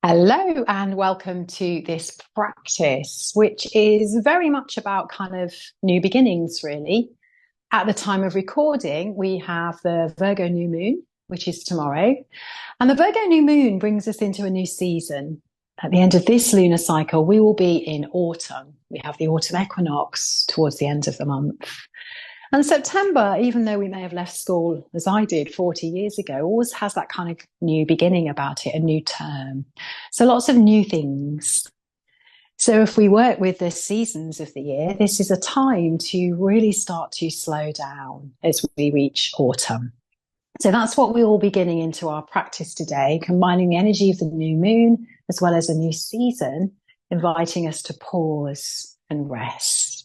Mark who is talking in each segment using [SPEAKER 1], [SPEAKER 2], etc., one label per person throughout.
[SPEAKER 1] Hello and welcome to this practice, which is very much about kind of new beginnings, really. At the time of recording, we have the Virgo new moon, which is tomorrow. And the Virgo new moon brings us into a new season. At the end of this lunar cycle, we will be in autumn. We have the autumn equinox towards the end of the month. And September, even though we may have left school as I did 40 years ago, always has that kind of new beginning about it, a new term. So lots of new things. So if we work with the seasons of the year, this is a time to really start to slow down as we reach autumn. So that's what we will be getting into our practice today, combining the energy of the new moon as well as a new season, inviting us to pause and rest.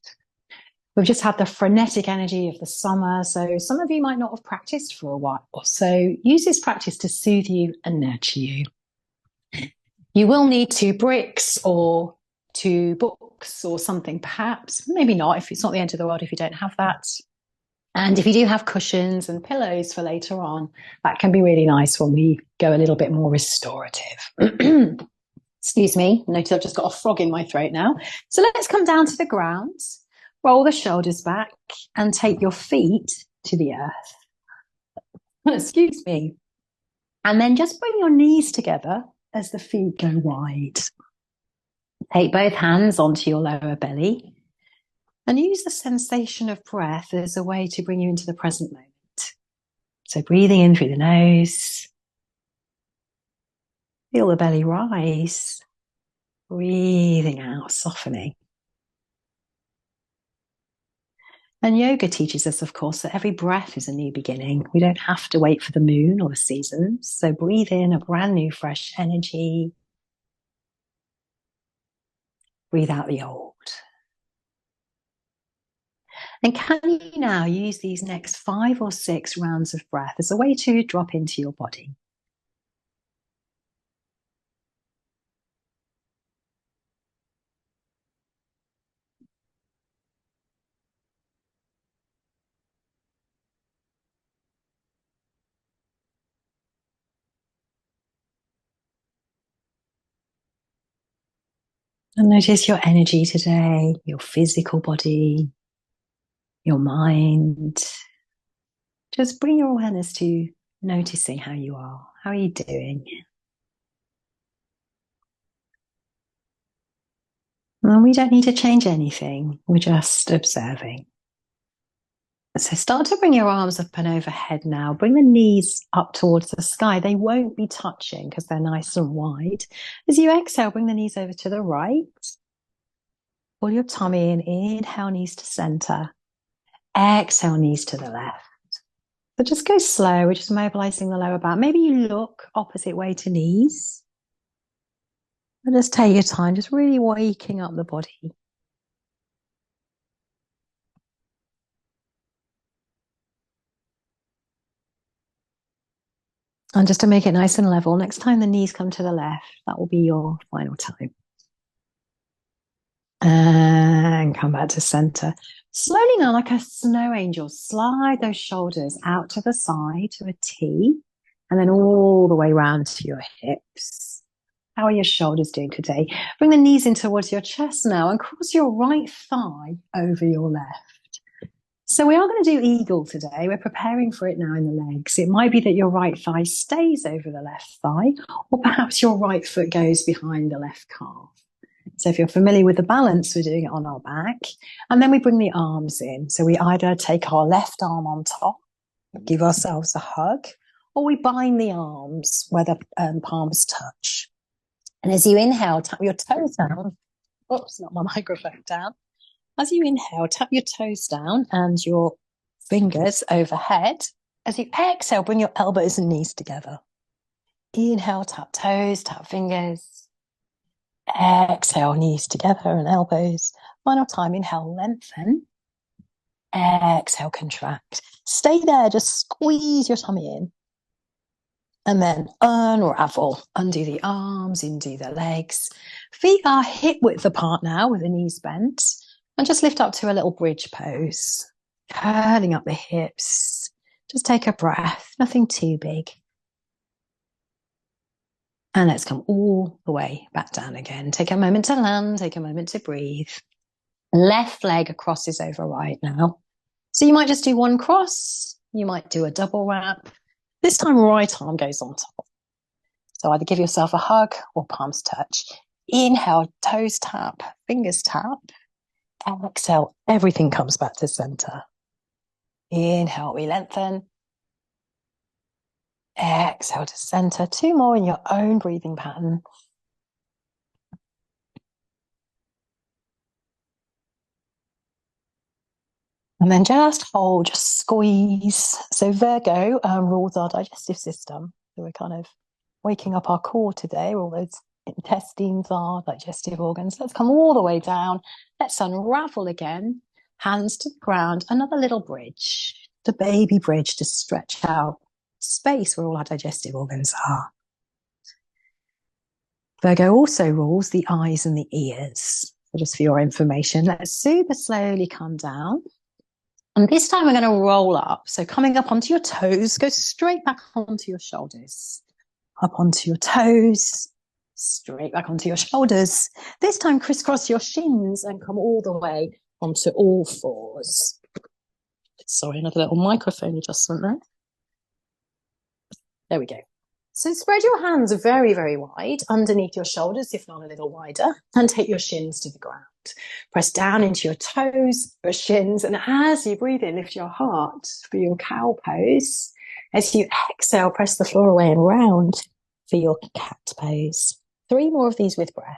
[SPEAKER 1] We've just had the frenetic energy of the summer, so some of you might not have practiced for a while. So use this practice to soothe you and nurture you. You will need 2 bricks or 2 books or something, perhaps. Maybe not, if it's not the end of the world if you don't have that. And if you do have cushions and pillows for later on, that can be really nice when we go a little bit more restorative. Excuse me, notice I've just got a frog in my throat now. So let's come down to the ground. Roll the shoulders back and take your feet to the earth. Excuse me. And then just bring your knees together as the feet go wide. Take both hands onto your lower belly and use the sensation of breath as a way to bring you into the present moment. So breathing in through the nose. Feel the belly rise. Breathing out, softening. And yoga teaches us, of course, that every breath is a new beginning. We don't have to wait for the moon or the seasons. So breathe in a brand new, fresh energy. Breathe out the old. And can you now use these next 5 or 6 rounds of breath as a way to drop into your body? And notice your energy today, your physical body, your mind. Just bring your awareness to noticing how you are. How are you doing? And we don't need to change anything. We're just observing. So start to bring your arms up and overhead now. Bring the knees up towards the sky. They won't be touching because they're nice and wide. As you exhale, bring the knees over to the right. Pull your tummy in. Inhale, knees to center. Exhale, knees to the left. So just go slow. We're just mobilizing the lower back. Maybe you look opposite way to knees. And just take your time, just really waking up the body. And just to make it nice and level, next time the knees come to the left, that will be your final time. And come back to center. Slowly now, like a snow angel, slide those shoulders out to the side to a T, and then all the way around to your hips. How are your shoulders doing today? Bring the knees in towards your chest now and cross your right thigh over your left. So we are going to do eagle today. We're preparing for it now in the legs. It might be that your right thigh stays over the left thigh, or perhaps your right foot goes behind the left calf. So if you're familiar with the balance, we're doing it on our back. And then we bring the arms in. So we either take our left arm on top, give ourselves a hug, or we bind the arms where the palms touch. And as you inhale, tap your toes down. Oops, not my microphone down. As you inhale, tap your toes down and your fingers overhead. As you exhale, bring your elbows and knees together. Inhale, tap toes, tap fingers. Exhale, knees together and elbows. Final time, inhale, lengthen. Exhale, contract. Stay there, just squeeze your tummy in. And then unravel, undo the arms, undo the legs. Feet are hip width apart now with the knees bent. And just lift up to a little bridge pose. Curling up the hips. Just take a breath, nothing too big. And let's come all the way back down again. Take a moment to land, take a moment to breathe. Left leg crosses over right now. So you might just do one cross, you might do a double wrap. This time, right arm goes on top. So either give yourself a hug or palms touch. Inhale, toes tap, fingers tap. Exhale, everything comes back to center. Inhale, we lengthen. Exhale to center. Two more in your own breathing pattern. And then just hold, just squeeze. So Virgo rules our digestive system. So we're kind of waking up our core today, all those intestines are digestive organs. Let's come all the way down. Let's unravel again. Hands to the ground. Another little bridge. The baby bridge to stretch out space where all our digestive organs are. Virgo also rules the eyes and the ears. So just for your information, let's super slowly come down. And this time we're going to roll up. So coming up onto your toes, go straight back onto your shoulders. Up onto your toes, straight back onto your shoulders. This time crisscross your shins and come all the way onto all fours. Sorry, another little microphone adjustment there. There we go. So spread your hands very, very wide underneath your shoulders, if not a little wider, and take your shins to the ground. Press down into your toes, your shins, and as you breathe in, lift your heart for your cow pose. As you exhale, press the floor away and round for your cat pose. 3 more of these with breath.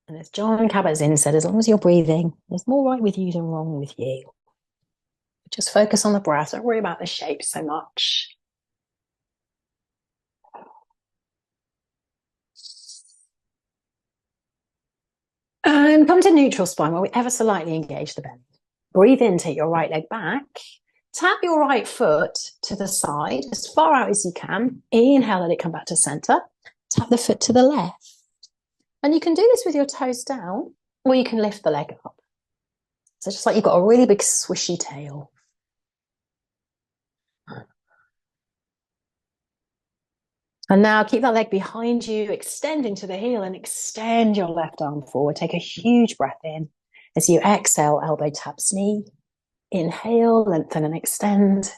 [SPEAKER 1] And as John Kabat-Zinn said, as long as you're breathing, there's more right with you than wrong with you. Just focus on the breath. Don't worry about the shape so much. And come to neutral spine where we ever so lightly engage the belly. Breathe in, take your right leg back. Tap your right foot to the side as far out as you can. Inhale, let it come back to center. Tap the foot to the left. And you can do this with your toes down, or you can lift the leg up. So just like you've got a really big swishy tail. And now keep that leg behind you, extend into the heel and extend your left arm forward. Take a huge breath in. As you exhale, elbow taps knee. Inhale, lengthen and extend.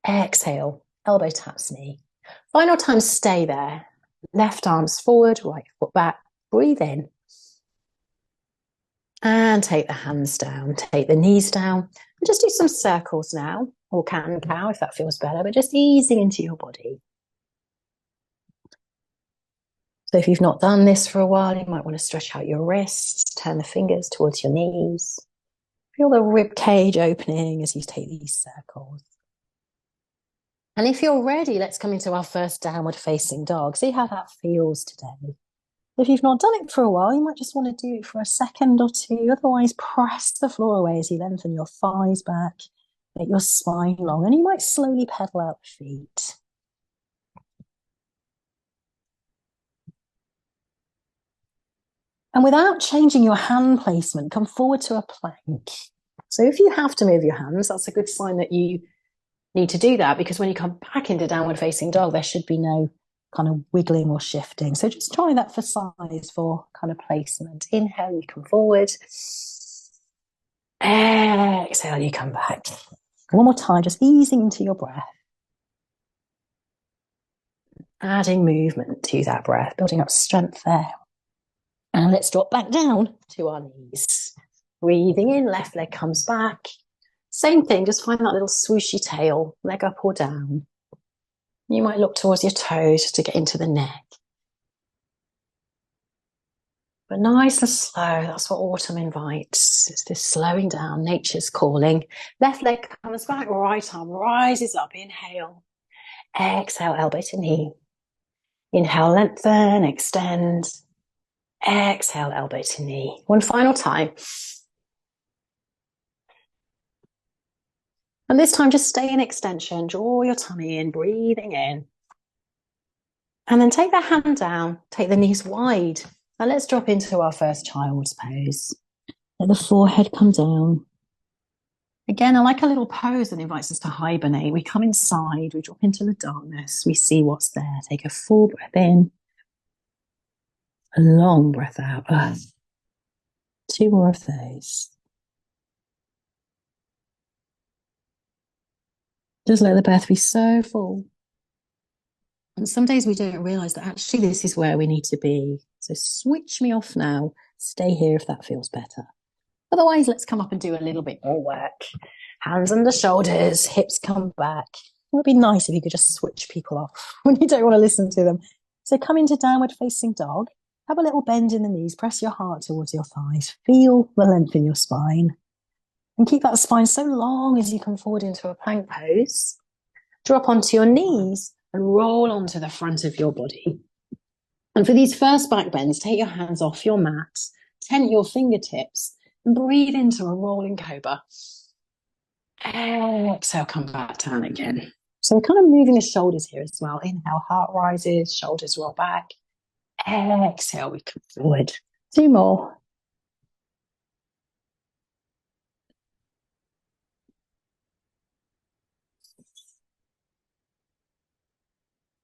[SPEAKER 1] Exhale, elbow taps knee. Final time, stay there. Left arms forward, right foot back. Breathe in. And take the hands down, take the knees down. And just do some circles now, or cat and cow if that feels better, but just easing into your body. So if you've not done this for a while, you might want to stretch out your wrists, turn the fingers towards your knees. Feel the rib cage opening as you take these circles. And if you're ready, let's come into our first downward facing dog. See how that feels today. If you've not done it for a while, you might just want to do it for a second or two. Otherwise, press the floor away as you lengthen your thighs back, make your spine long, and you might slowly pedal out the feet. And without changing your hand placement, come forward to a plank. So if you have to move your hands, that's a good sign that you need to do that, because when you come back into downward facing dog, there should be no kind of wiggling or shifting. So just try that for size, for kind of placement. Inhale, you come forward. Exhale, you come back. One more time, just easing into your breath. Adding movement to that breath, building up strength there. And let's drop back down to our knees. Breathing in, left leg comes back. Same thing, just find that little swooshy tail, leg up or down. You might look towards your toes to get into the neck. But nice and slow, that's what autumn invites. It's this slowing down, nature's calling. Left leg comes back, right arm rises up. Inhale. Exhale, elbow to knee. Inhale, lengthen, extend. Exhale, elbow to knee. One final time. And this time, just stay in extension. Draw your tummy in, breathing in. And then take the hand down, take the knees wide. And let's drop into our first child's pose. Let the forehead come down. Again, I like a little pose that invites us to hibernate. We come inside, we drop into the darkness, we see what's there. Take a full breath in, a long breath out. Two more of those. Just let the breath be so full. And some days we don't realize that actually this is where we need to be. So switch me off now. Stay here if that feels better. Otherwise, let's come up and do a little bit more work. Hands under shoulders, hips come back. It would be nice if you could just switch people off when you don't want to listen to them. So come into downward facing dog. Have a little bend in the knees. Press your heart towards your thighs. Feel the length in your spine. And keep that spine so long as you come forward into a plank pose. Drop onto your knees and roll onto the front of your body. And for these first back bends, take your hands off your mat, tent your fingertips, and breathe into a rolling cobra. Exhale, come back down again. So we're kind of moving the shoulders here as well. Inhale, heart rises, shoulders roll back. Exhale, we come forward. Two more.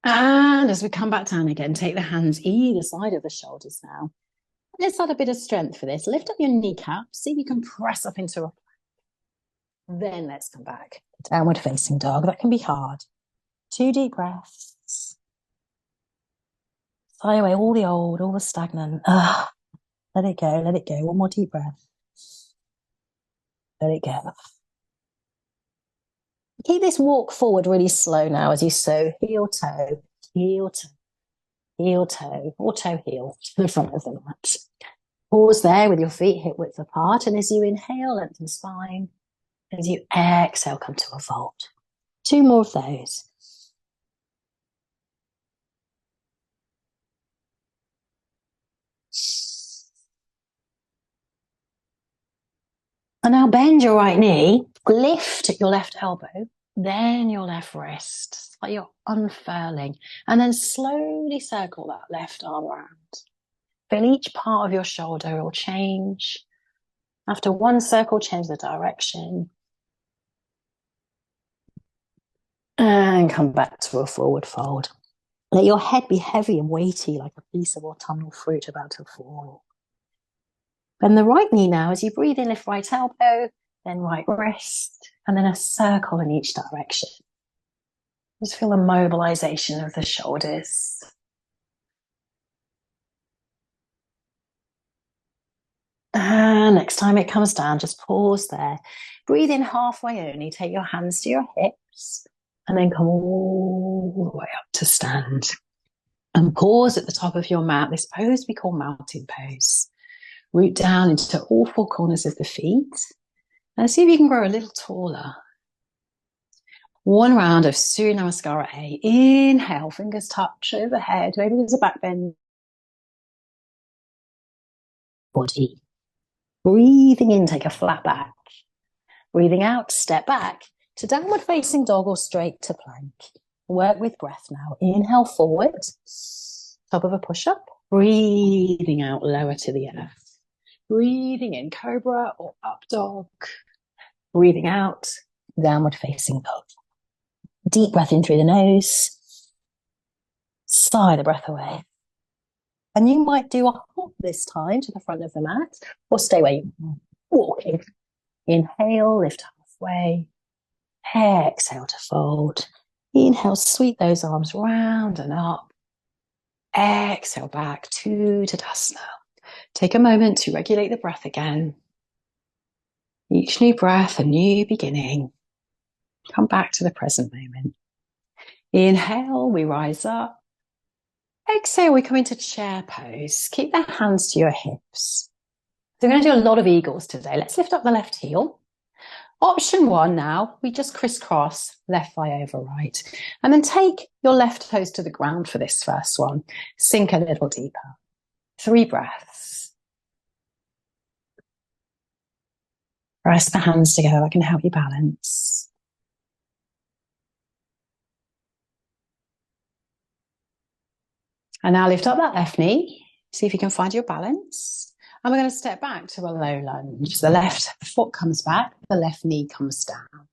[SPEAKER 1] And as we come back down again, take the hands either side of the shoulders now. Let's add a bit of strength for this. Lift up your kneecaps. See if you can press up into a plank. Then let's come back. Downward facing dog. That can be hard. 2 deep breaths. Sigh away all the old, all the stagnant. Let it go, let it go. One more deep breath. Let it go. Keep this walk forward really slow now as you sew heel, toe, heel, toe, heel, toe, or toe, heel to the front of the mat. Pause there with your feet hip width apart. And as you inhale, lengthen spine. As you exhale, come to a fold. 2 more of those. And now bend your right knee, lift your left elbow, then your left wrist. It's like you're unfurling. And then slowly circle that left arm around. Feel each part of your shoulder will change. After one circle, change the direction. And come back to a forward fold. Let your head be heavy and weighty like a piece of autumnal fruit about to fall. Bend the right knee now as you breathe in, lift right elbow, then right wrist, and then a circle in each direction. Just feel the mobilization of the shoulders. And next time it comes down, just pause there. Breathe in halfway only, take your hands to your hips, and then come all the way up to stand. And pause at the top of your mat, this pose we call mountain pose. Root down into all 4 corners of the feet. And see if you can grow a little taller. 1 round of Surya Namaskara A. Inhale, fingers touch overhead. Maybe there's a back bend. Body. Breathing in, take a flat back. Breathing out, step back to downward facing dog or straight to plank. Work with breath now. Inhale forward, top of a push-up. Breathing out, lower to the earth. Breathing in, cobra or up dog. Breathing out, downward facing dog. Deep breath in through the nose. Sigh the breath away. And you might do a hop this time to the front of the mat or stay where you are walking. Inhale, lift halfway. Exhale to fold. Inhale, sweep those arms round and up. Exhale back to Tadasana. Take a moment to regulate the breath again. Each new breath, a new beginning. Come back to the present moment. Inhale, we rise up. Exhale, we come into chair pose. Keep the hands to your hips. So we're going to do a lot of eagles today. Let's lift up the left heel. Option 1 now, we just crisscross left thigh over right. And then take your left toes to the ground for this first one. Sink a little deeper. 3 breaths. Press the hands together. That can help you balance. And now lift up that left knee. See if you can find your balance. And we're going to step back to a low lunge. The left foot comes back, the left knee comes down.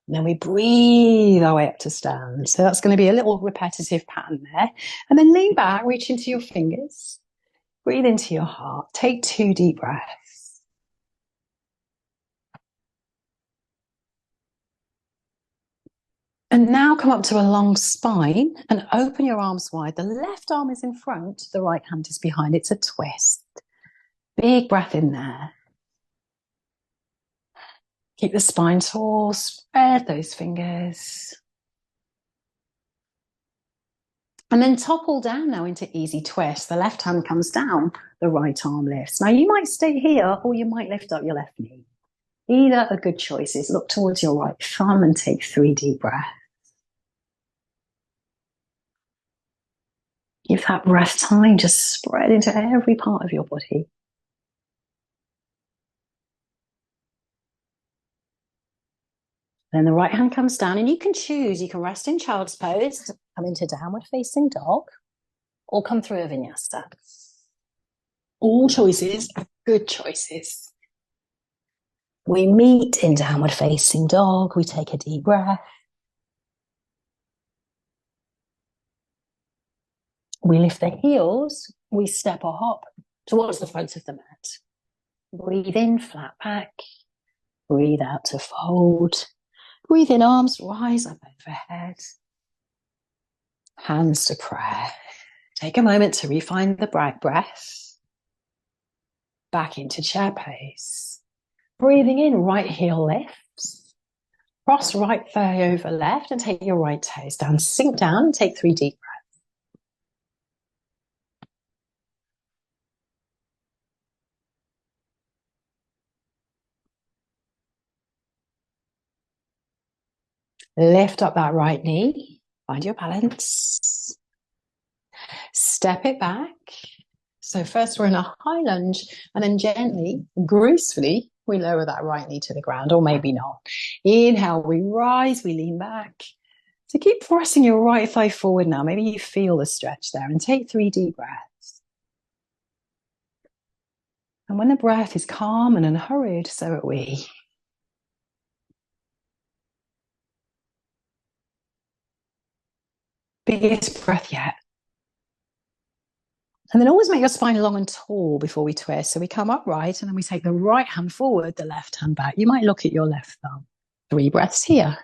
[SPEAKER 1] And then we breathe our way up to stand. So that's going to be a little repetitive pattern there. And then lean back, reach into your fingers. Breathe into your heart. Take 2 deep breaths. And now come up to a long spine and open your arms wide. The left arm is in front, the right hand is behind. It's a twist. Big breath in there. Keep the spine tall, spread those fingers. And then topple down now into easy twist. The left hand comes down, the right arm lifts. Now you might stay here or you might lift up your left knee. Either are good choices. Look towards your right thumb and take 3 deep breaths. Give that breath time to spread into every part of your body. Then the right hand comes down and you can choose. You can rest in child's pose, come into downward facing dog, or come through a vinyasa. All choices are good choices. We meet in downward facing dog. We take a deep breath. We lift the heels. We step or hop towards the front of the mat. Breathe in, flat back. Breathe out to fold. Breathe in, arms rise up overhead. Hands to prayer. Take a moment to refine the breath. Back into chair pose. Breathing in, right heel lifts. Cross right thigh over left and take your right toes down. Sink down and take 3 deep breaths. Lift up that right knee. Find your balance. Step it back. So first we're in a high lunge and then gently, gracefully, we lower that right knee to the ground, or maybe not. Inhale, we rise, we lean back. So keep pressing your right thigh forward now. Maybe you feel the stretch there and take 3 deep breaths. And when the breath is calm and unhurried, so are we. Biggest breath yet. And then always make your spine long and tall before we twist. So we come upright and then we take the right hand forward, the left hand back. You might look at your left thumb. 3 breaths here.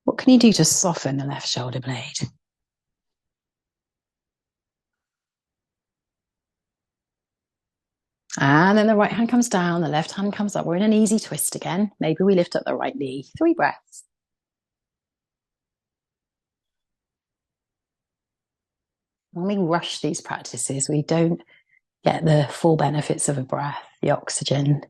[SPEAKER 1] What can you do to soften the left shoulder blade? And then the right hand comes down, the left hand comes up. We're in an easy twist again. Maybe we lift up the right knee. 3 breaths. When we rush these practices, we don't get the full benefits of a breath, the oxygen.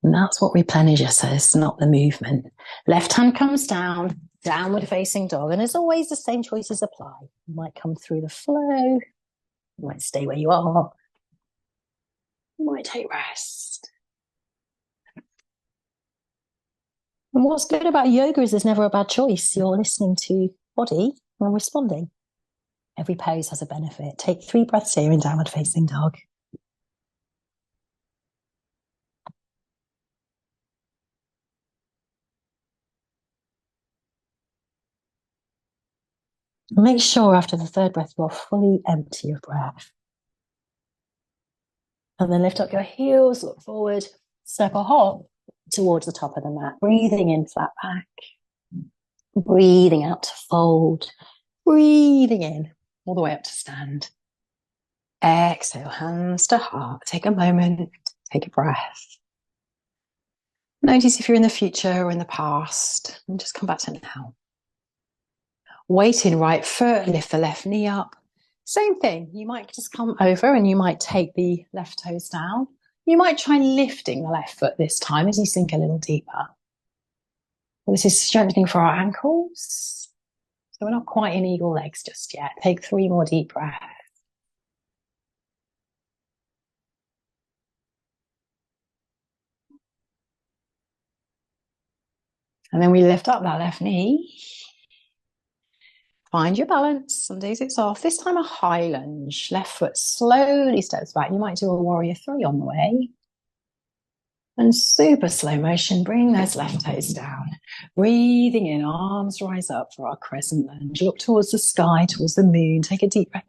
[SPEAKER 1] And that's what replenishes us, not the movement. Left hand comes down, downward facing dog. And as always, the same choices apply. You might come through the flow. You might stay where you are. You might take rest. And what's good about yoga is there's never a bad choice. You're listening to body and responding. Every pose has a benefit. Take 3 breaths here in downward facing dog. Make sure after the 3rd breath, you're fully empty of breath. And then lift up your heels, look forward, step or hop towards the top of the mat. Breathing in, flat back. Breathing out to fold. Breathing in, all the way up to stand. Exhale, hands to heart. Take a moment, take a breath. Notice if you're in the future or in the past, and just come back to now. Weight in right foot, lift the left knee up. Same thing, you might just come over and you might take the left toes down. You might try lifting the left foot this time as you sink a little deeper. This is strengthening for our ankles. So we're not quite in eagle legs just yet. Take 3 more deep breaths. And then we lift up that left knee. Find your balance. Some days it's off. This time a high lunge. Left foot slowly steps back. You might do a warrior 3 on the way. And super slow motion, bring those left toes down. Breathing in, arms rise up for our crescent lunge. Look towards the sky, towards the moon. Take a deep breath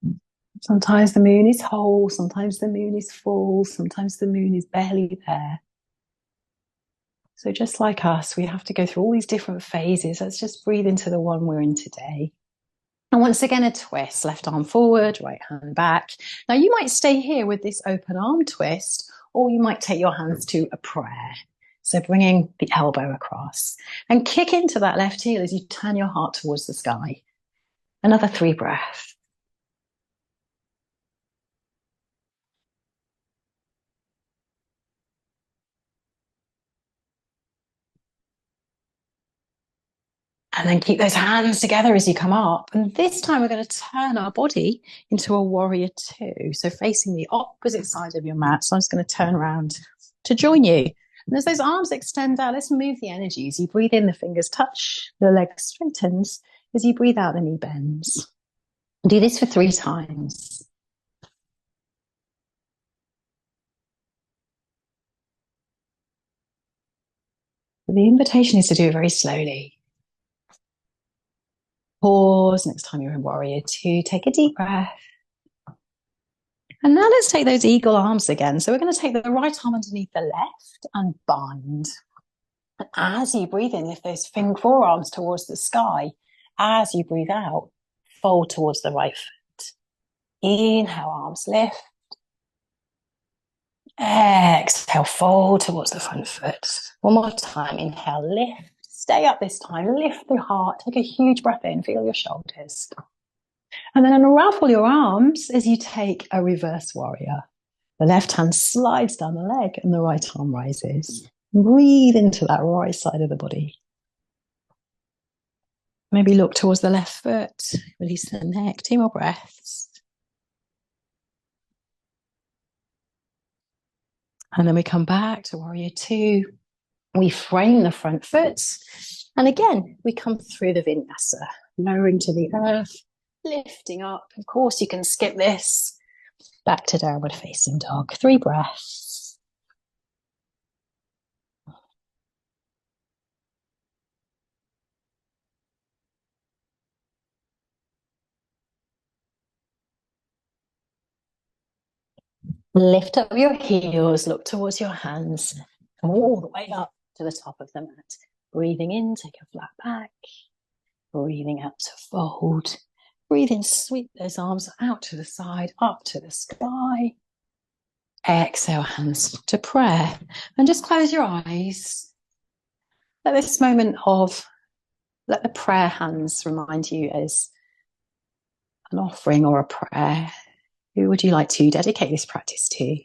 [SPEAKER 1] in. Sometimes the moon is whole, sometimes the moon is full, sometimes the moon is barely there. So just like us, we have to go through all these different phases. Let's just breathe into the one we're in today. And once again, a twist, left arm forward, right hand back. Now you might stay here with this open arm twist, or you might take your hands to a prayer. So bringing the elbow across and kick into that left heel as you turn your heart towards the sky. Another 3 breaths. And then keep those hands together as you come up. And this time we're going to turn our body into a warrior 2. So facing the opposite side of your mat. So I'm just going to turn around to join you. And as those arms extend out, let's move the energy. As you breathe in, the fingers touch, the leg straightens. As you breathe out, the knee bends. Do this for 3 times. The invitation is to do it very slowly. Pause next time you're in warrior 2. Take a deep breath. And now let's take those eagle arms again. So we're going to take the right arm underneath the left and bind. And as you breathe in, lift those forearms towards the sky. As you breathe out, fold towards the right foot. Inhale, arms lift. Exhale, fold towards the front foot. One more time. Inhale, lift. Stay up this time. Lift the heart. Take a huge breath in. Feel your shoulders. And then unravel your arms as you take a reverse warrior. The left hand slides down the leg and the right arm rises. Breathe into that right side of the body. Maybe look towards the left foot. Release the neck. 2 more breaths. And then we come back to warrior 2. We frame the front foot. And again, we come through the vinyasa, lowering to the earth, lifting up. Of course, you can skip this. Back to downward facing dog. 3 breaths. Lift up your heels, look towards your hands. Come all the way up to the top of the mat. Breathing in, take a flat back. Breathing out to fold. Breathe in, sweep those arms out to the side, up to the sky. Exhale, hands to prayer. And just close your eyes. Let this moment let the prayer hands remind you as an offering or a prayer. Who would you like to dedicate this practice to?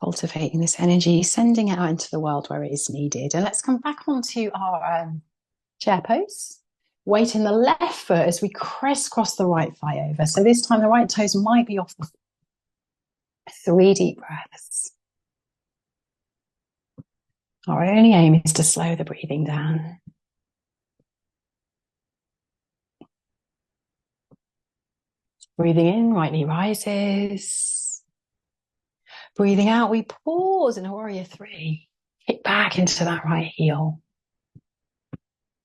[SPEAKER 1] Cultivating this energy, sending it out into the world where it is needed. And let's come back onto our chair pose. Weight in the left foot as we crisscross the right thigh over. So this time the right toes might be off the floor. 3 deep breaths. Our only aim is to slow the breathing down. Breathing in, right knee rises. Breathing out, we pause in a warrior 3. Kick back into that right heel.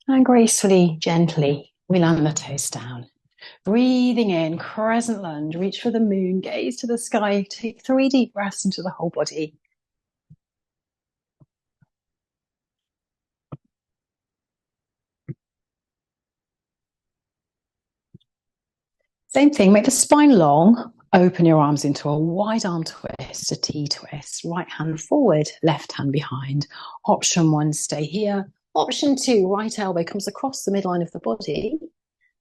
[SPEAKER 1] And gracefully, gently, we land the toes down. Breathing in, crescent lunge, reach for the moon, gaze to the sky, take 3 deep breaths into the whole body. Same thing, make the spine long, open your arms into a wide arm twist, a T twist, right hand forward, left hand behind. Option 1, stay here. Option 2, right elbow comes across the midline of the body.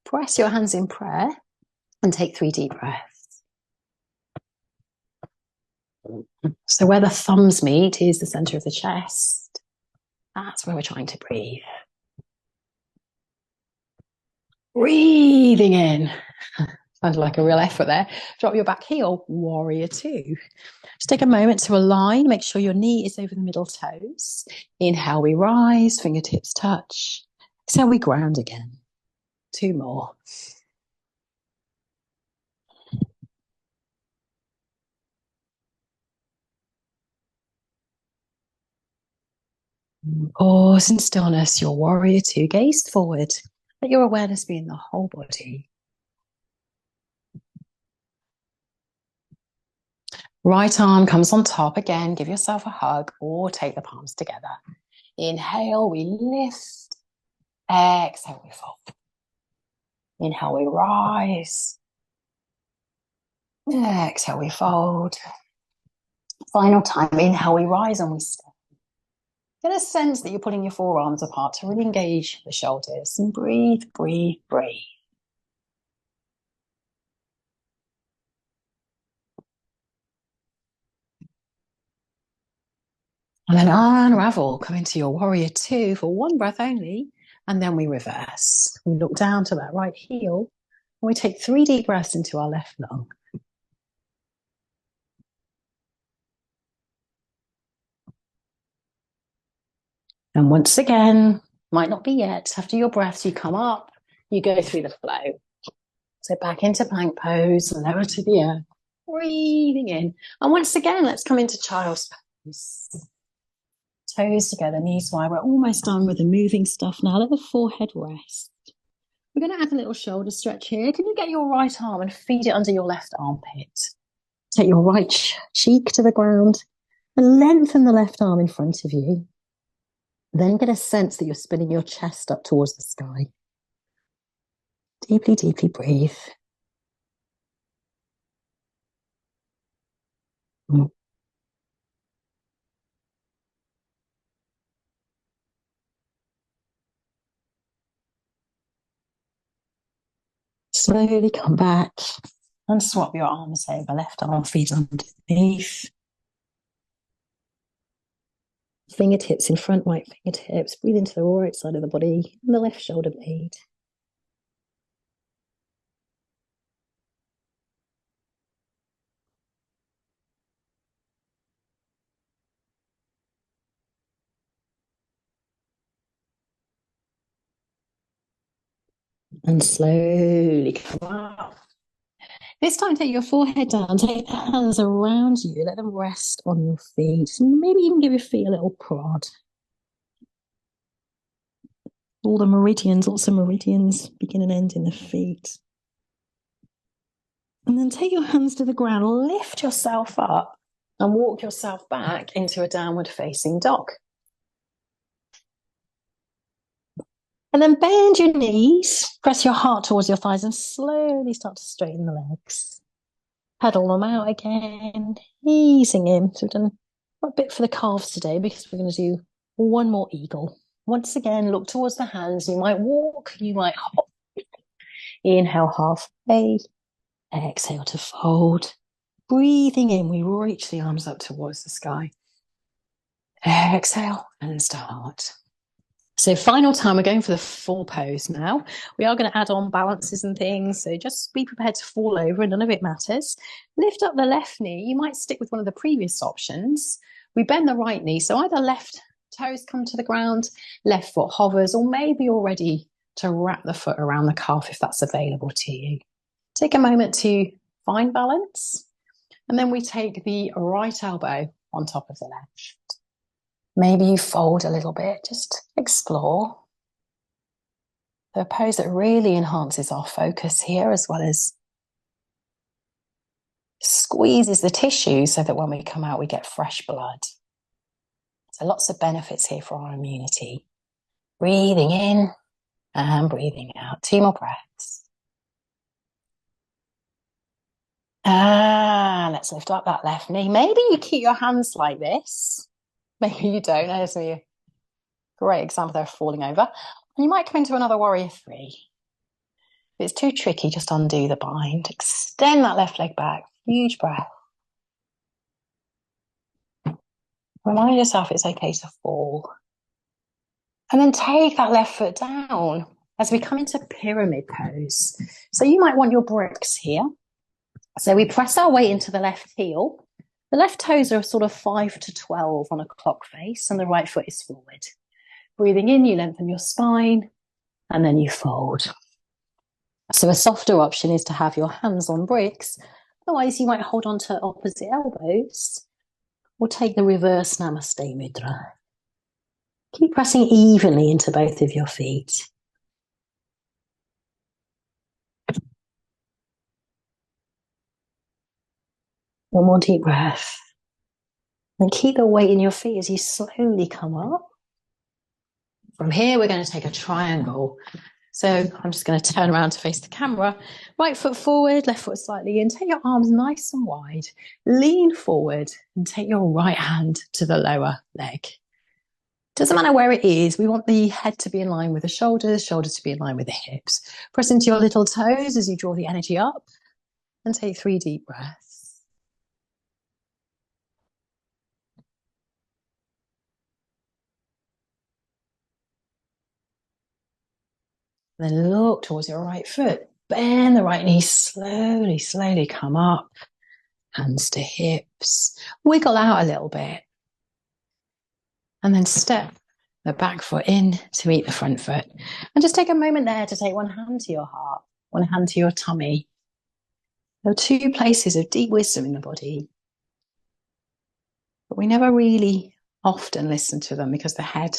[SPEAKER 1] Press your hands in prayer and take 3 deep breaths. So where the thumbs meet is the center of the chest. That's where we're trying to breathe. Breathing in. Sounded like a real effort there. Drop your back heel, warrior two. Just take a moment to align, make sure your knee is over the middle toes. Inhale, we rise, fingertips touch. Exhale, we ground again. Two more. Pause in stillness, your warrior two, gaze forward. Let your awareness be in the whole body. Right arm comes on top again, give yourself a hug or take the palms together. Inhale, we lift. Exhale, we fold. Inhale, we rise. Exhale, we fold. Final time, inhale, we rise and we stand. Get a sense that you're pulling your forearms apart to really engage the shoulders. And breathe, breathe, breathe. And then unravel, come into your warrior two for one breath only. And then we reverse. We look down to that right heel. And we take 3 deep breaths into our left lung. And once again, might not be yet, after your breaths, you come up, you go through the flow. So back into plank pose, lower to the earth, breathing in. And once again, let's come into child's pose. Toes together, knees wide. We're almost done with the moving stuff now. Let the forehead rest. We're going to add a little shoulder stretch here. Can you get your right arm and feed it under your left armpit? Take your right cheek to the ground and lengthen the left arm in front of you. Then get a sense that you're spinning your chest up towards the sky. Deeply, deeply breathe. Slowly come back and swap your arms over. Left arm, feet underneath. Fingertips in front, right fingertips. Breathe into the right side of the body and the left shoulder blade. And slowly come up. This time, take your forehead down, take the hands around you, let them rest on your feet. Maybe even give your feet a little prod. All the meridians, lots of meridians begin and end in the feet. And then take your hands to the ground, lift yourself up and walk yourself back into a downward facing dog. And then bend your knees, press your heart towards your thighs and slowly start to straighten the legs. Pedal them out again, easing in. So we've done a bit for the calves today because we're going to do one more eagle. Once again, look towards the hands. You might walk, you might hop. Inhale halfway, exhale to fold. Breathing in, we reach the arms up towards the sky. Exhale and start. So final time, we're going for the full pose now. We are going to add on balances and things, so just be prepared to fall over and none of it matters. Lift up the left knee. You might stick with one of the previous options. We bend the right knee, so either left toes come to the ground, left foot hovers, or maybe you're ready to wrap the foot around the calf if that's available to you. Take a moment to find balance, and then we take the right elbow on top of the left. Maybe you fold a little bit, just explore. The pose that really enhances our focus here, as well as squeezes the tissue so that when we come out, we get fresh blood. So lots of benefits here for our immunity. Breathing in and breathing out. 2 more breaths. Let's lift up that left knee. Maybe you keep your hands like this. Maybe you don't. There's a great example there of falling over. And you might come into another warrior 3. If it's too tricky, just undo the bind. Extend that left leg back. Huge breath. Remind yourself it's okay to fall. And then take that left foot down. as we come into pyramid pose. So you might want your bricks here. So we press our weight into the left heel. The left toes are sort of 5 to 12 on a clock face, and the right foot is forward. Breathing in, you lengthen your spine, and then you fold. So a softer option is to have your hands on bricks. Otherwise, you might hold on to opposite elbows or take the reverse Namaste Mudra. Keep pressing evenly into both of your feet. One more deep breath. And keep the weight in your feet as you slowly come up. From here, we're going to take a triangle. So I'm just going to turn around to face the camera. Right foot forward, left foot slightly in. Take your arms nice and wide. Lean forward and take your right hand to the lower leg. Doesn't matter where it is. We want the head to be in line with the shoulders, shoulders to be in line with the hips. Press into your little toes as you draw the energy up and take 3 deep breaths. Then look towards your right foot. Bend the right knee slowly, slowly come up. Hands to hips. Wiggle out a little bit. And then step the back foot in to meet the front foot. And just take a moment there to take one hand to your heart, one hand to your tummy. There are 2 places of deep wisdom in the body. But we never really often listen to them because the head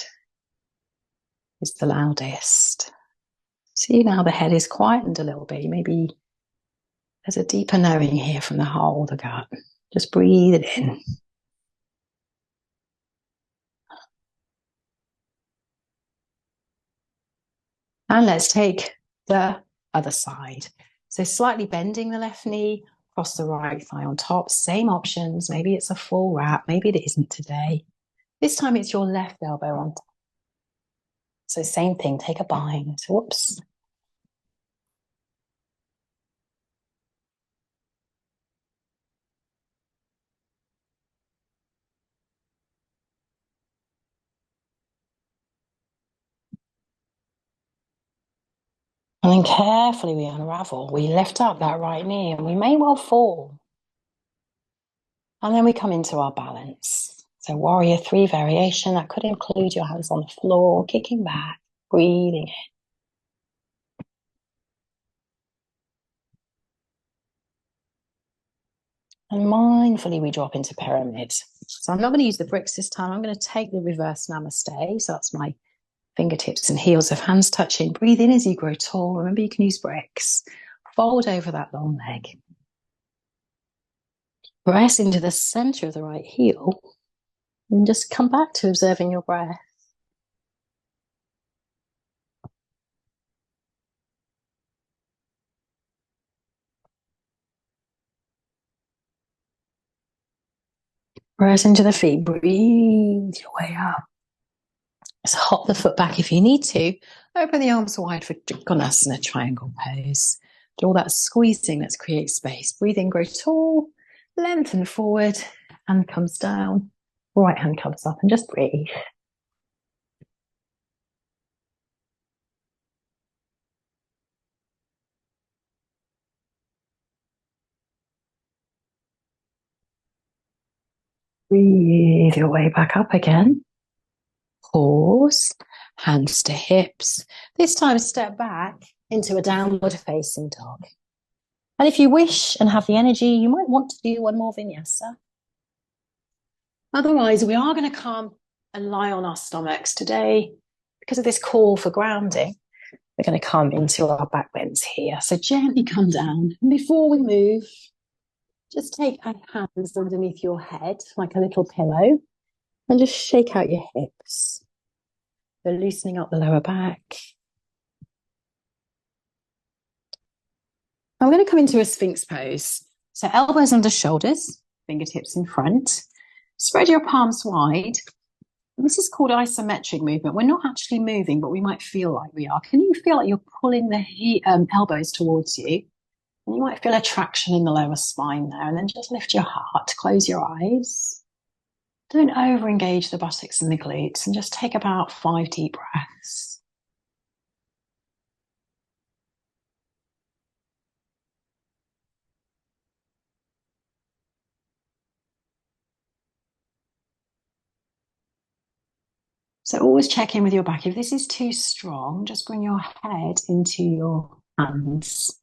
[SPEAKER 1] is the loudest. See, now the head is quietened a little bit. Maybe there's a deeper knowing here from the whole, the gut. Just breathe it in. And let's take the other side. So slightly bending the left knee, cross the right thigh on top. Same options. Maybe it's a full wrap. Maybe it isn't today. This time it's your left elbow on top. So same thing, take a bind. Whoops. And then carefully we unravel. We lift up that right knee and we may well fall. And then we come into our balance. So warrior 3 variation, that could include your hands on the floor, kicking back, breathing in. And mindfully we drop into pyramid. So I'm not going to use the bricks this time. I'm going to take the reverse namaste. So that's my fingertips and heels of hands touching. Breathe in as you grow tall. Remember, you can use bricks. Fold over that long leg. Press into the center of the right heel. And just come back to observing your breath. Press into the feet. Breathe your way up. Just hop the foot back if you need to. Open the arms wide for Trikonasana, triangle pose. Do all that squeezing, let's create space. Breathe in, grow tall, lengthen forward, hand comes down, right hand comes up, and just breathe. Breathe your way back up again. Pause, hands to hips. This time step back into a downward facing dog. And if you wish and have the energy, you might want to do one more vinyasa. Otherwise, we are going to come and lie on our stomachs today. Because of this call for grounding, we're going to come into our back bends here. So gently come down. And before we move, just take our hands underneath your head like a little pillow and just shake out your hips. So loosening up the lower back. I'm going to come into a Sphinx pose. So elbows under shoulders, fingertips in front. Spread your palms wide. This is called isometric movement. We're not actually moving, but we might feel like we are. Can you feel like you're pulling the elbows towards you? And you might feel a traction in the lower spine there. And then just lift your heart, close your eyes. Don't over-engage the buttocks and the glutes, and just take about 5 deep breaths. So always check in with your back. If this is too strong, just bring your head into your hands.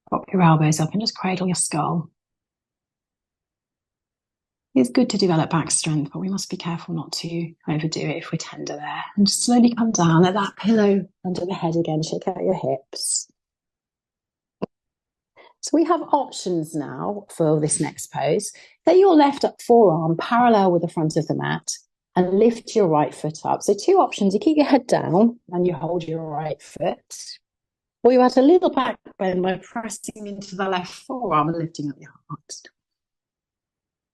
[SPEAKER 1] Pop your elbows up and just cradle your skull. It's good to develop back strength, but we must be careful not to overdo it if we're tender there. And just slowly come down, let that pillow under the head again, shake out your hips. So we have options now for this next pose. Lay your left forearm parallel with the front of the mat and lift your right foot up. So two options, you keep your head down and you hold your right foot. Or you add a little back bend by pressing into the left forearm and lifting up your heart.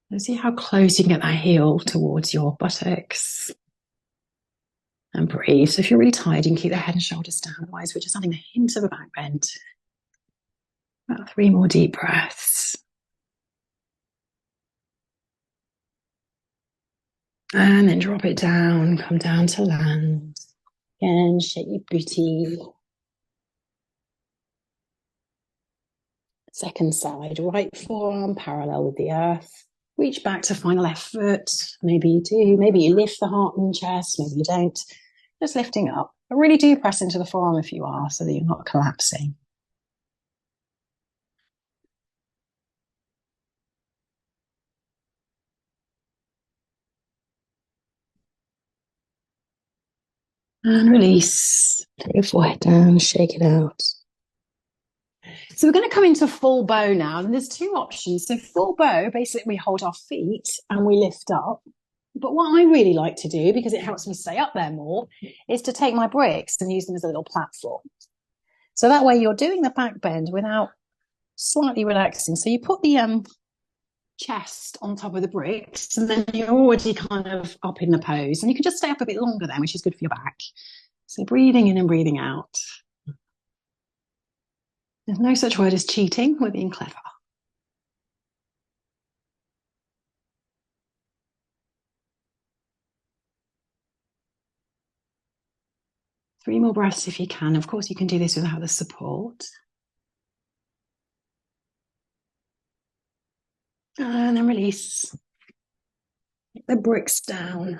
[SPEAKER 1] And see how close you can get that heel towards your buttocks. And breathe. So if you're really tired, you can keep the head and shoulders down. Otherwise, we're just adding a hint of a back bend. About 3 more deep breaths. And then drop it down, come down to land. Again, shake your booty. Second side, right forearm parallel with the earth. Reach back to find the left foot. Maybe you do. Maybe you lift the heart and chest. Maybe you don't. Just lifting up. But really do press into the forearm if you are, so that you're not collapsing. And release. Put your forehead down, shake it out. So we're going to come into full bow now, and there's two options. So full bow, basically we hold our feet and we lift up. But what I really like to do, because it helps me stay up there more, is to take my bricks and use them as a little platform. So that way you're doing the back bend without slightly relaxing. So you put the chest on top of the bricks, and then you're already kind of up in the pose. And you can just stay up a bit longer then, which is good for your back. So breathing in and breathing out. There's no such word as cheating. We're being clever. Three more breaths if you can. Of course, you can do this without the support. And then release. Get the bricks down.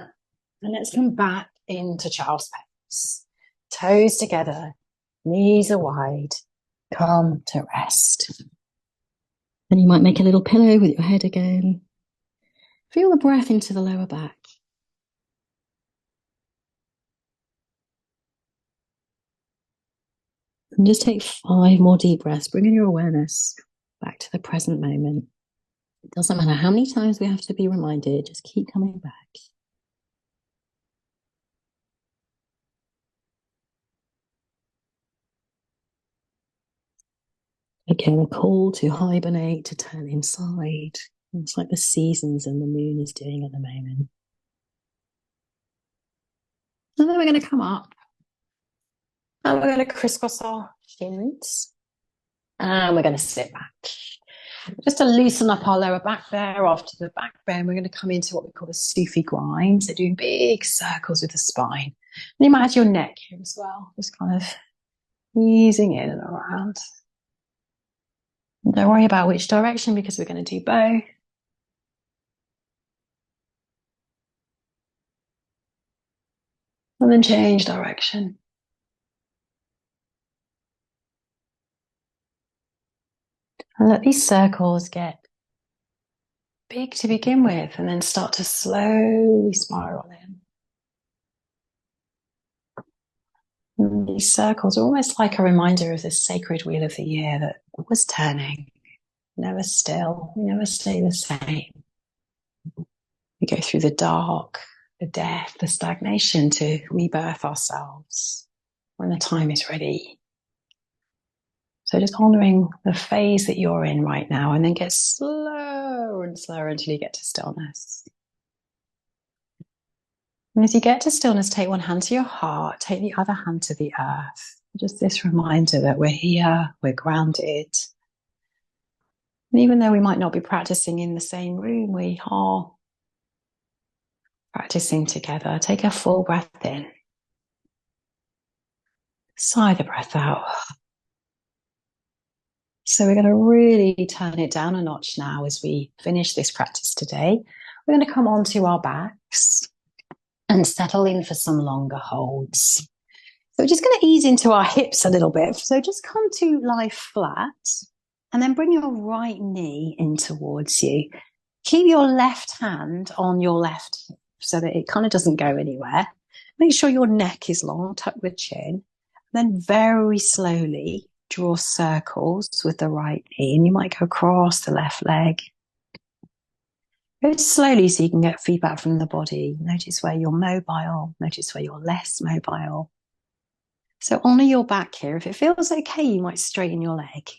[SPEAKER 1] And let's come back into child's pose. Toes together, knees are wide. Come to rest. And you might make a little pillow with your head again. Feel the breath into the lower back. And just take 5 more deep breaths, bringing your awareness back to the present moment. It doesn't matter how many times we have to be reminded, just keep coming back. Again, a call to hibernate, to turn inside. It's like the seasons and the moon is doing at the moment. And then we're going to come up. And we're going to crisscross our shins. And we're going to sit back. Just to loosen up our lower back there after the back bend, we're going to come into what we call a Sufi grind. So doing big circles with the spine. And you might add your neck here as well. Just kind of easing in and around. And don't worry about which direction because we're going to do both. And then change direction. And let these circles get big to begin with and then start to slowly spiral in. And these circles are almost like a reminder of the sacred wheel of the year that was turning, never still, we never stay the same. We go through the dark, the death, the stagnation to rebirth ourselves when the time is ready. So just honoring the phase that you're in right now and then get slower and slower until you get to stillness. And as you get to stillness, take one hand to your heart, take the other hand to the earth. Just this reminder that we're here, we're grounded. And even though we might not be practicing in the same room, we are practicing together. Take a full breath in. Sigh the breath out. So we're going to really turn it down a notch now as we finish this practice today. We're going to come onto our backs. and settle in for some longer holds. So we're just going to ease into our hips a little bit. So just come to lie flat and then bring your right knee in towards you. Keep your left hand on your left hip so that it kind of doesn't go anywhere. Make sure your neck is long, tuck the chin. Then very slowly draw circles with the right knee. And you might go across the left leg. Go slowly so you can get feedback from the body. Notice where you're mobile. Notice where you're less mobile. So honor your back here. If it feels okay, you might straighten your leg.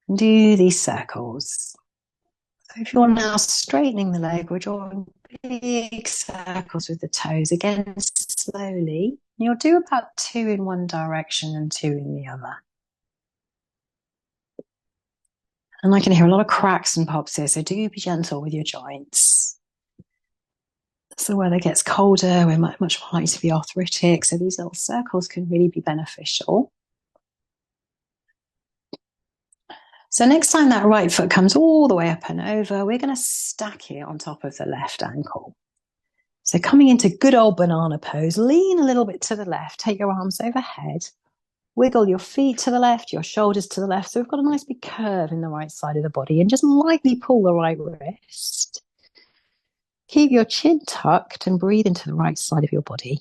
[SPEAKER 1] And do these circles. So if you're now straightening the leg, we're drawing big circles with the toes. Again, slowly. You'll do about 2 in one direction and 2 in the other. And I can hear a lot of cracks and pops here, so do be gentle with your joints. As the weather gets colder, we're much more likely to be arthritic, so these little circles can really be beneficial. So next time that right foot comes all the way up and over, we're going to stack it on top of the left ankle. So coming into good old banana pose, lean a little bit to the left, take your arms overhead, wiggle your feet to the left, your shoulders to the left. So we've got a nice big curve in the right side of the body, and just lightly pull the right wrist. Keep your chin tucked and breathe into the right side of your body.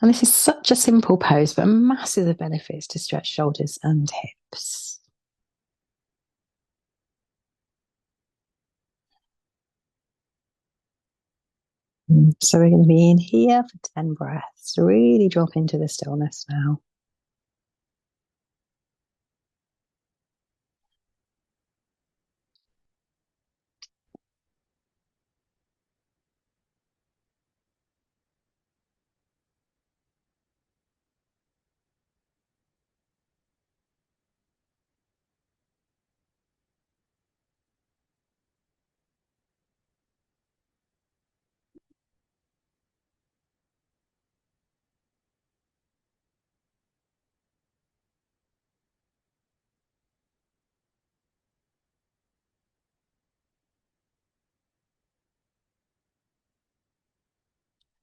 [SPEAKER 1] And this is such a simple pose, but massive benefits to stretch shoulders and hips. So we're going to be in here for 10 breaths. Really drop into the stillness now.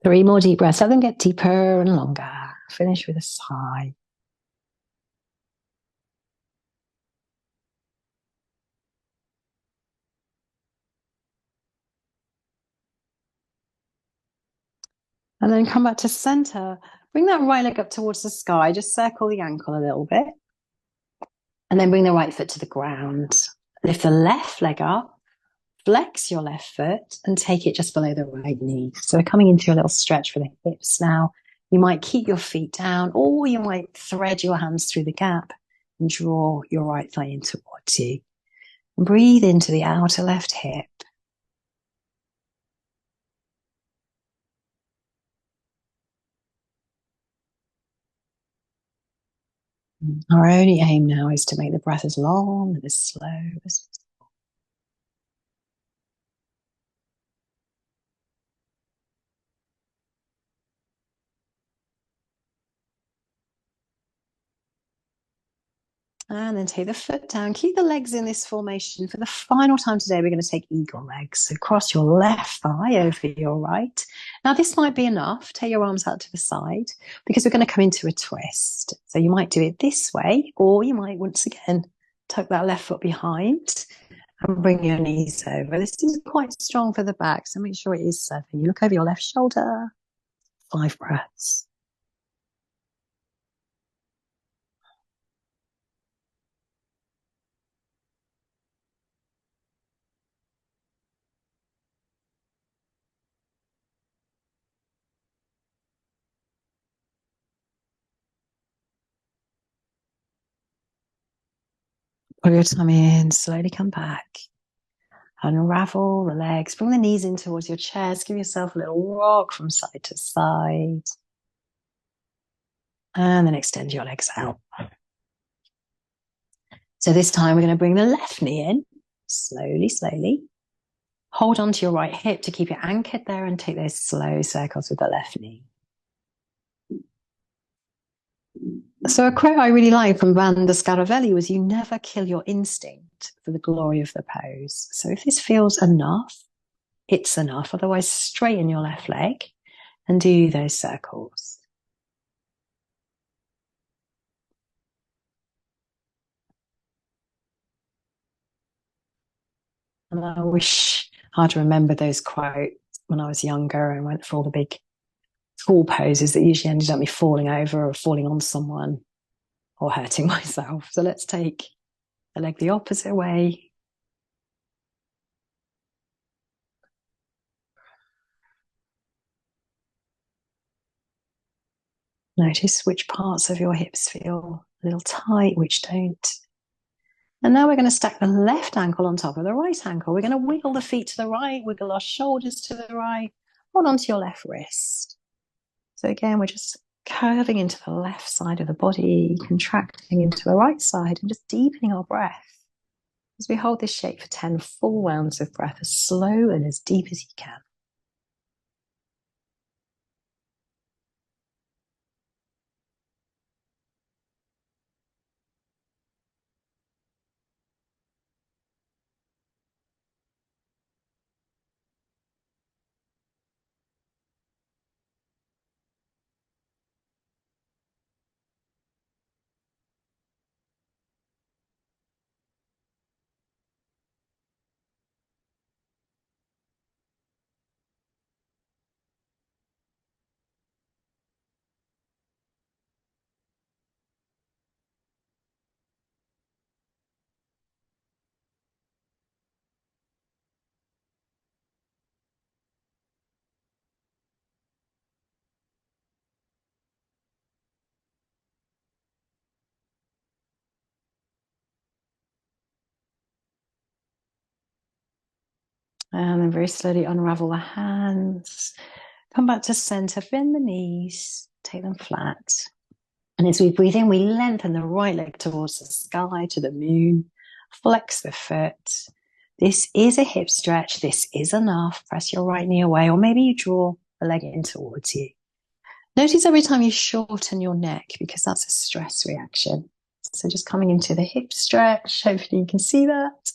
[SPEAKER 1] Three more deep breaths. Let them get deeper and longer. Finish with a sigh. And then come back to center. Bring that right leg up towards the sky. Just circle the ankle a little bit. And then bring the right foot to the ground. Lift the left leg up. Flex your left foot and take it just below the right knee. So we're coming into a little stretch for the hips now. You might keep your feet down, or you might thread your hands through the gap and draw your right thigh in towards you. And breathe into the outer left hip. Our only aim now is to make the breath as long and as slow as possible. And then take the foot down. Keep the legs in this formation. For the final time today, we're going to take eagle legs. So cross your left thigh over your right. Now, this might be enough. Take your arms out to the side because we're going to come into a twist. So you might do it this way, or you might once again tuck that left foot behind and bring your knees over. This is quite strong for the back, so make sure it is serving. You look over your left shoulder. 5 breaths. Pull your tummy in, slowly come back. Unravel the legs, bring the knees in towards your chest, give yourself a little rock from side to side. And then extend your legs out. So this time we're going to bring the left knee in, slowly, slowly. Hold on to your right hip to keep it anchored there and take those slow circles with the left knee. So a quote I really like from Van der Scaravelli was, "You never kill your instinct for the glory of the pose." So if this feels enough, it's enough. Otherwise, straighten your left leg and do those circles. And I wish I'd remember those quotes when I was younger and went for all the big tall poses that usually ended up me falling over or falling on someone or hurting myself. So let's take the leg the opposite way. Notice which parts of your hips feel a little tight, which don't. And now we're going to stack the left ankle on top of the right ankle. We're going to wiggle the feet to the right, wiggle our shoulders to the right, hold on to your left wrist. So again, we're just curving into the left side of the body, contracting into the right side, and just deepening our breath. As we hold this shape for 10 full rounds of breath, as slow and as deep as you can. And then very slowly unravel the hands. Come back to center, bend the knees, take them flat. And as we breathe in, we lengthen the right leg towards the sky, to the moon. Flex the foot. This is a hip stretch. This is enough. Press your right knee away, or maybe you draw the leg in towards you. Notice every time you shorten your neck, because that's a stress reaction. So just coming into the hip stretch. Hopefully you can see that.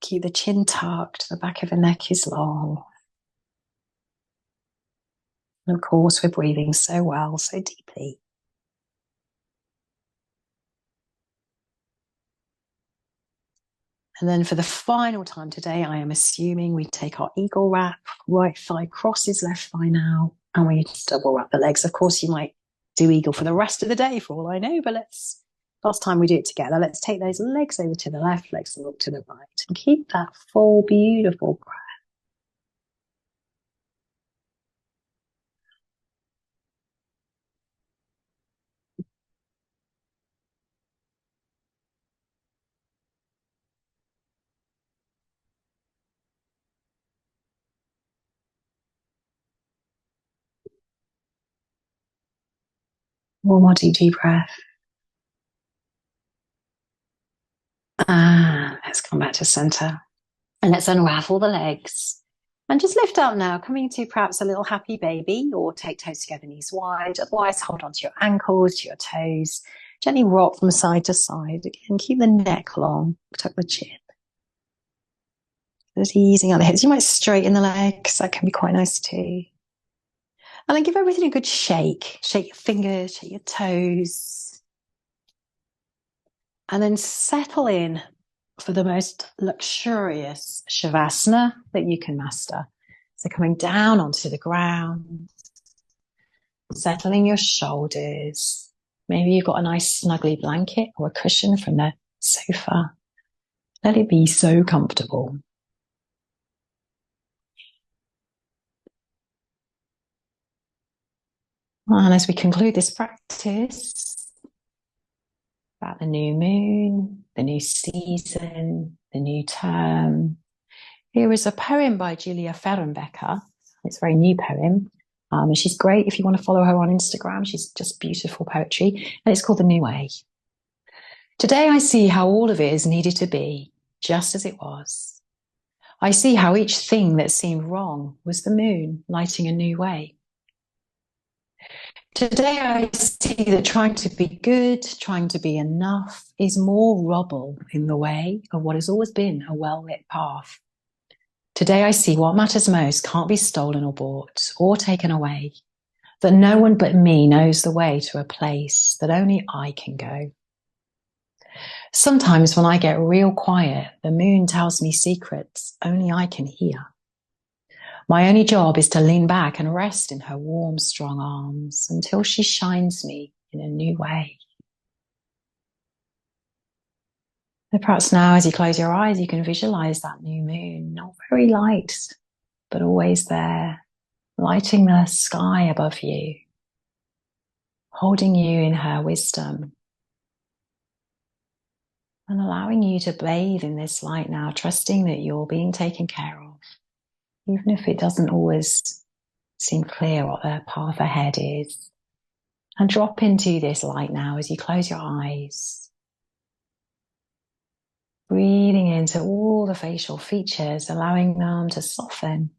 [SPEAKER 1] Keep the chin tucked. The back of the neck is long. And of course, we're breathing so well, so deeply. And then for the final time today, I am assuming we take our eagle wrap. Right thigh crosses left thigh now. And we just double wrap the legs. Of course, you might do eagle for the rest of the day, for all I know. But last time we do it together, let's take those legs over to the left, legs look to the right. And keep that full, beautiful breath. One more deep breath. And let's come back to center. And let's unravel the legs. And just lift up now, coming to perhaps a little happy baby, or take toes together, knees wide. Otherwise, hold on to your ankles, to your toes. Gently rock from side to side. Again, keep the neck long, tuck the chin. Just easing out the hips. You might straighten the legs. That can be quite nice too. And then give everything a good shake. Shake your fingers, shake your toes. And then settle in for the most luxurious shavasana that you can master. So coming down onto the ground, settling your shoulders. Maybe you've got a nice snuggly blanket or a cushion from the sofa. Let it be so comfortable. And as we conclude this practice, about the new moon, the new season, the new term, here is a poem by Julia Fehrenbecker. It's a very new poem. And she's great if you want to follow her on Instagram. She's just beautiful poetry. And it's called The New Way. Today I see how all of it is needed to be, just as it was. I see how each thing that seemed wrong was the moon lighting a new way. Today, I see that trying to be good, trying to be enough, is more rubble in the way of what has always been a well lit path. Today, I see what matters most can't be stolen or bought or taken away, that no one but me knows the way to a place that only I can go. Sometimes, when I get real quiet, the moon tells me secrets only I can hear. My only job is to lean back and rest in her warm, strong arms until she shines me in a new way. And perhaps now, as you close your eyes, you can visualize that new moon, not very light, but always there, lighting the sky above you, holding you in her wisdom, and allowing you to bathe in this light now, trusting that you're being taken care of, even if it doesn't always seem clear what the path ahead is. And drop into this light now as you close your eyes, breathing into all the facial features, allowing them to soften.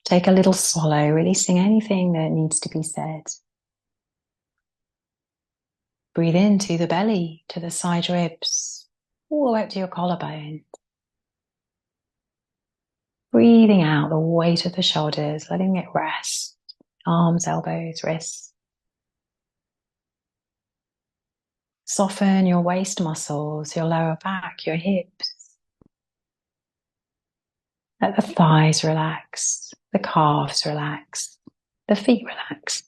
[SPEAKER 1] Take a little swallow, releasing anything that needs to be said. Breathe into the belly, to the side ribs, all the way up to your collarbone. Breathing out the weight of the shoulders, letting it rest. Arms, elbows, wrists. Soften your waist muscles, your lower back, your hips. Let the thighs relax, the calves relax, the feet relax.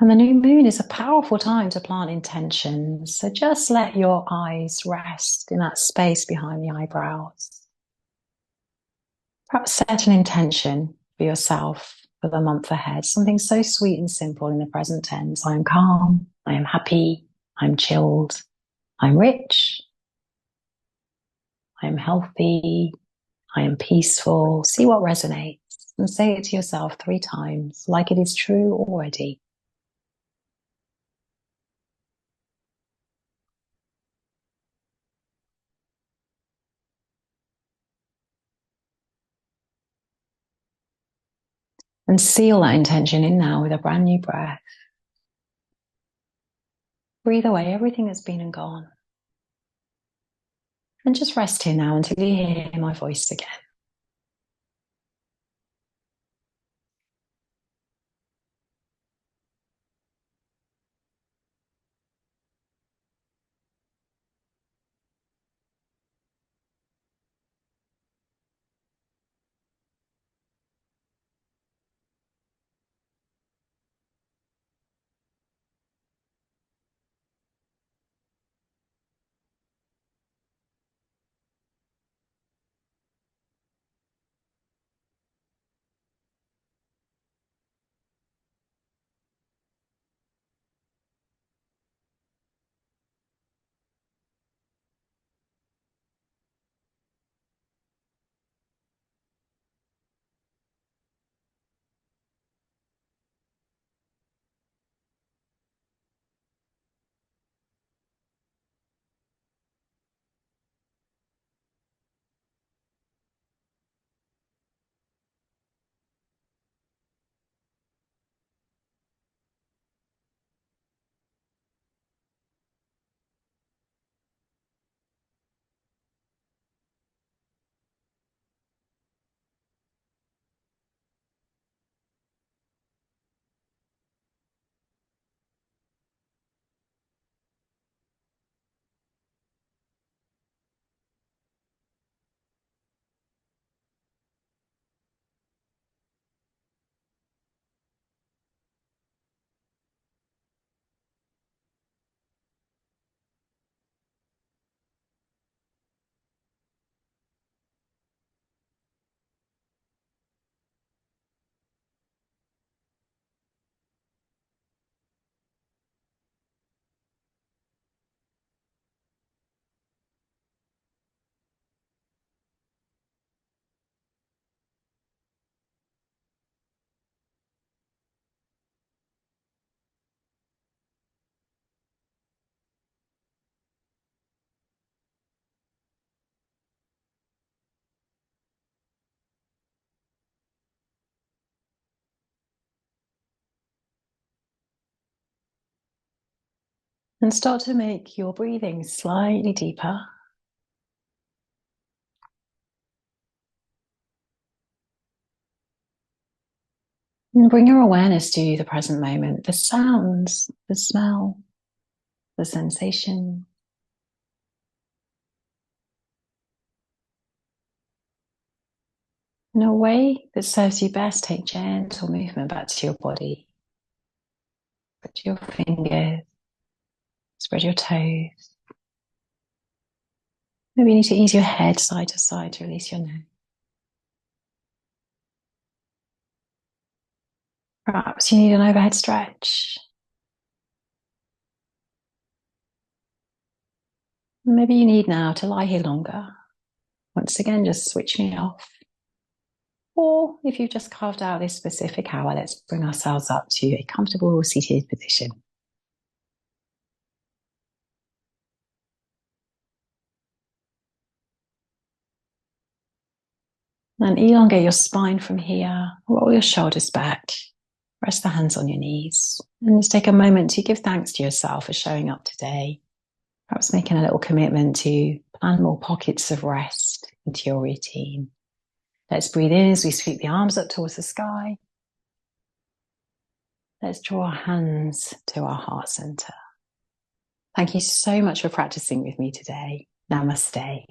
[SPEAKER 1] And the new moon is a powerful time to plant intentions. So just let your eyes rest in that space behind the eyebrows. Perhaps set an intention for yourself for the month ahead. Something so sweet and simple in the present tense. I am calm. I am happy. I'm chilled. I'm rich. I am healthy. I am peaceful. See what resonates and say it to yourself 3 times like it is true already. And seal that intention in now with a brand new breath. Breathe away everything that's been and gone. And just rest here now until you hear my voice again. And start to make your breathing slightly deeper. And bring your awareness to the present moment, the sounds, the smell, the sensation. In a way that serves you best, take gentle movement back to your body. Put your fingers, spread your toes. Maybe you need to ease your head side to side to release your neck. Perhaps you need an overhead stretch. Maybe you need now to lie here longer. Once again, just switch me off. Or if you've just carved out this specific hour, let's bring ourselves up to a comfortable seated position. And elongate your spine from here. Roll your shoulders back. Rest the hands on your knees. And just take a moment to give thanks to yourself for showing up today. Perhaps making a little commitment to plan more pockets of rest into your routine. Let's breathe in as we sweep the arms up towards the sky. Let's draw our hands to our heart center. Thank you so much for practicing with me today. Namaste.